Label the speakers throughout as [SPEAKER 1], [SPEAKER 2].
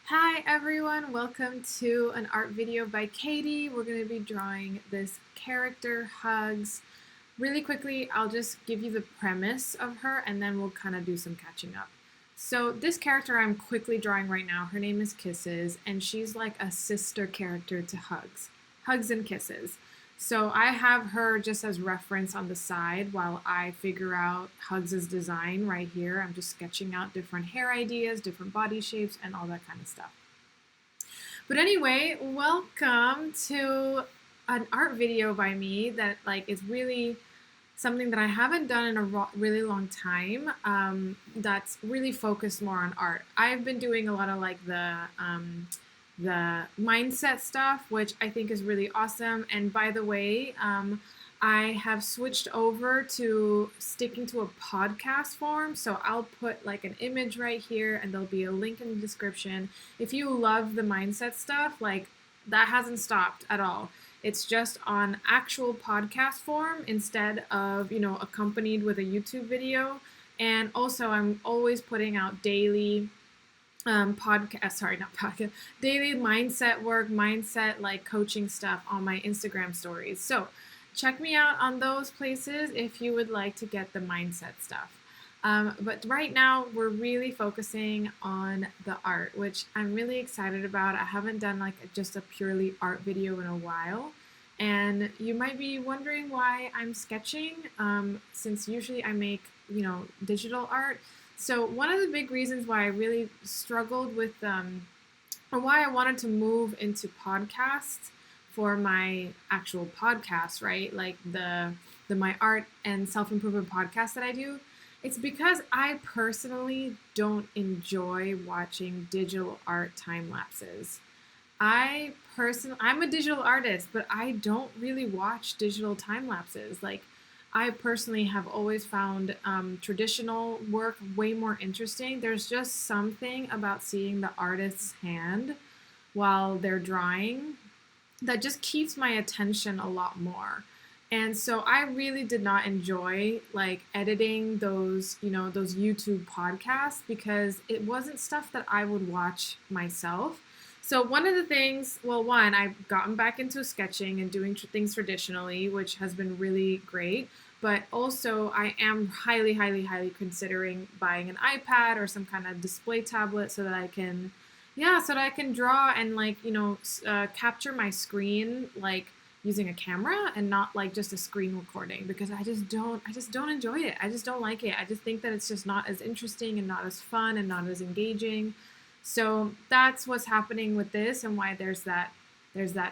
[SPEAKER 1] Hi everyone, welcome to an art video by Katie. We're going to be drawing this character, Hugs. Really quickly, I'll just give you the premise of her and then we'll kind of do some catching up. So this character I'm quickly drawing right now, her name is Kisses, and she's like a sister character to Hugs. Hugs and Kisses. So I have her just as reference on the side while I figure out Hugs' design right here. I'm just sketching out different hair ideas, different body shapes, and all that kind of stuff. But anyway, welcome to an art video by me that is really something that I haven't done in a really long time. That's really focused more on art. I've been doing a lot of the mindset stuff, which I think is really awesome. And by the way, I have switched over to sticking to a podcast form. So I'll put like an image right here and there'll be a link in the description. If you love the mindset stuff, like that hasn't stopped at all. It's just on actual podcast form instead of, accompanied with a YouTube video. And also I'm always putting out daily daily mindset work, mindset like coaching stuff on my Instagram stories. So check me out on those places if you would like to get the mindset stuff. But right now we're really focusing on the art, which I'm really excited about. I haven't done just a purely art video in a while. And you might be wondering why I'm sketching, since usually I make, digital art. So one of the big reasons why I really struggled with, or why I wanted to move into podcasts for my actual podcast, right? Like the my art and self-improvement podcast that I do. It's because I personally don't enjoy watching digital art time lapses. I'm a digital artist, but I don't really watch digital time lapses. I personally have always found traditional work way more interesting. There's just something about seeing the artist's hand while they're drawing that just keeps my attention a lot more. And so I really did not enjoy editing those YouTube podcasts because it wasn't stuff that I would watch myself. So one of the things, one, I've gotten back into sketching and doing things traditionally, which has been really great. But also I am highly, highly, highly considering buying an iPad or some kind of display tablet so that I can, draw and capture my screen using a camera and not just a screen recording, because I just don't enjoy it. I just don't like it. I just think that it's just not as interesting and not as fun and not as engaging. So that's what's happening with this and why there's that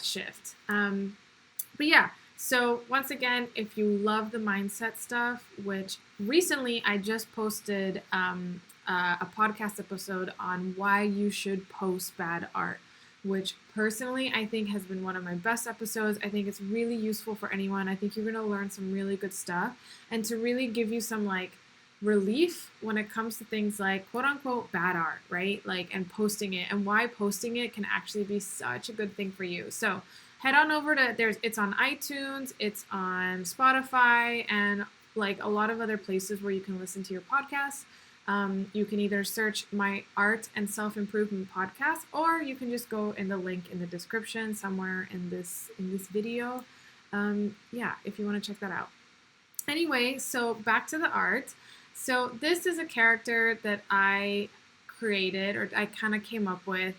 [SPEAKER 1] shift. But yeah, so once again, if you love the mindset stuff, which recently I just posted a podcast episode on why you should post bad art, which personally I think has been one of my best episodes. I think it's really useful for anyone. I think you're going to learn some really good stuff and to really give you some relief when it comes to things like quote unquote bad art, right? And posting it, and why posting it can actually be such a good thing for you. So head on over to it's on iTunes, it's on Spotify, and a lot of other places where you can listen to your podcasts. You can either search my art and self-improvement podcast, or you can just go in the link in the description somewhere in this video. If you want to check that out. Anyway, so back to the art. So this is a character that I created, or I kind of came up with.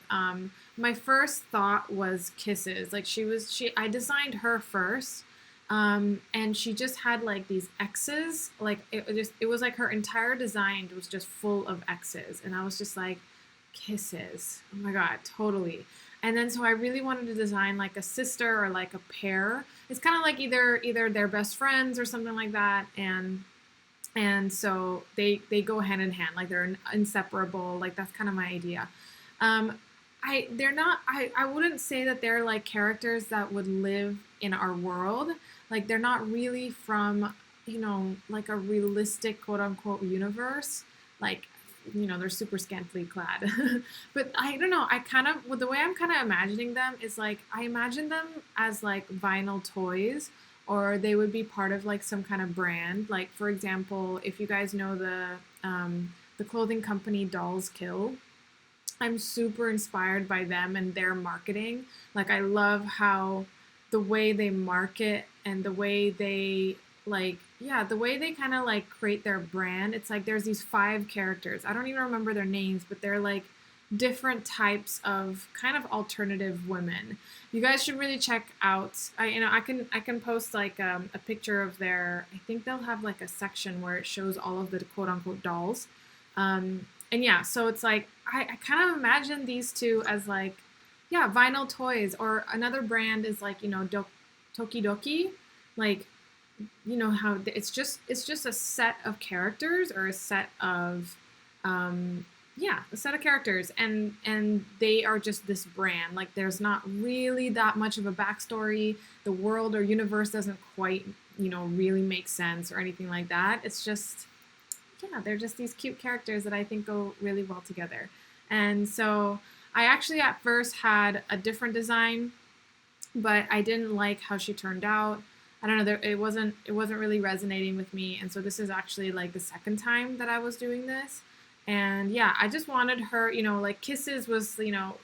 [SPEAKER 1] My first thought was Kisses. I designed her first, and she just had these X's. It was her entire design was just full of X's, and I was just like, Kisses. Oh my god, totally. And then so I really wanted to design a sister or a pair. It's kind of either they're best friends or something like that, and so they go hand in hand, they're inseparable. That's kind of my idea. I wouldn't say that they're characters that would live in our world. They're not really from a realistic quote unquote universe. They're super scantily clad. But I don't know, the way I'm kind of imagining them is I imagine them as vinyl toys, or they would be part of some kind of brand. For example, if you guys know the clothing company Dolls Kill, I'm super inspired by them and their marketing. Like I love how the way they market and the way they like yeah, the way they kind of like create their brand. It's like there's these five characters. I don't even remember their names, but they're like different types of kind of alternative women. You guys should really check out. I can post like a picture of their. I think they'll have like a section where it shows all of the quote unquote dolls. And yeah, so it's like I kind of imagine these two as like yeah, vinyl toys, or another brand is like Tokidoki, like how it's just a set of characters, or a set of yeah, a set of characters, and they are just this brand. Like there's not really that much of a backstory. The world or universe doesn't quite really make sense or anything like that. It's just yeah, they're just these cute characters that I think go really well together. And so I actually at first had a different design, but I didn't like how she turned out. I don't know, it wasn't really resonating with me, and so this is actually like the second time that I was doing this. And yeah, I just wanted her, like Kisses was,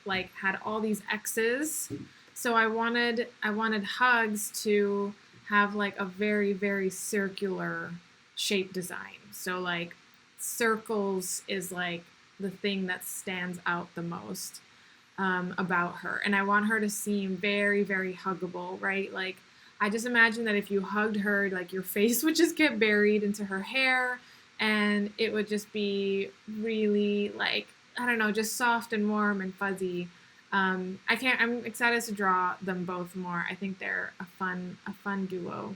[SPEAKER 1] like had all these X's. So I wanted Hugs to have like a very, very circular shape design. So like circles is like the thing that stands out the most about her. And I want her to seem very, very huggable, right? Like I just imagine that if you hugged her, like your face would just get buried into her hair, and it would just be really like, I don't know, just soft and warm and fuzzy. I'm excited to draw them both more. I think they're a fun duo.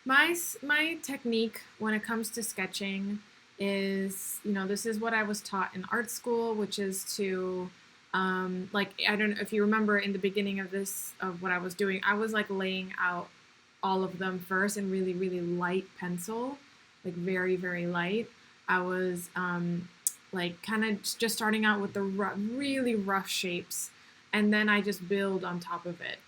[SPEAKER 1] My technique when it comes to sketching is, this is what I was taught in art school, which is to like, I don't know if you remember in the beginning of this of what I was doing, I was like laying out all of them first in really, really light pencil, like very, very light. I was like kind of just starting out with the really rough shapes, and then I just build on top of it.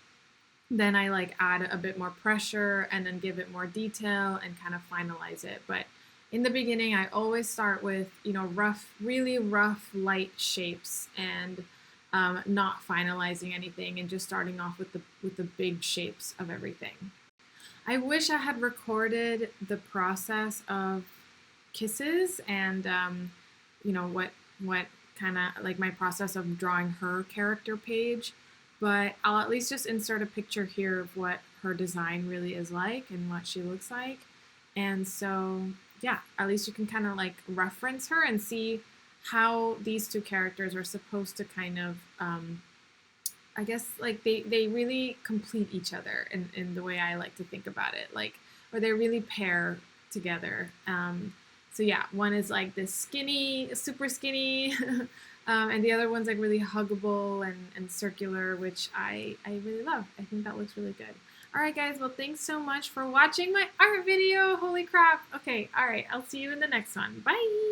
[SPEAKER 1] Then I like add a bit more pressure and then give it more detail and kind of finalize it. But in the beginning, I always start with, rough, really rough, light shapes, and not finalizing anything, and just starting off with the big shapes of everything. I wish I had recorded the process of Kisses, and what kind of like my process of drawing her character page, but I'll at least just insert a picture here of what her design really is like and what she looks like. And so yeah, at least you can kind of like reference her and see how these two characters are supposed to kind of I guess like they really complete each other in the way I like to think about it, like, or they really pair together. So yeah, one is like this skinny, super skinny, and the other one's like really huggable and circular, which I really love. I think that looks really good. All right, guys. Well, thanks so much for watching my art video. Holy crap. Okay. All right. I'll see you in the next one. Bye.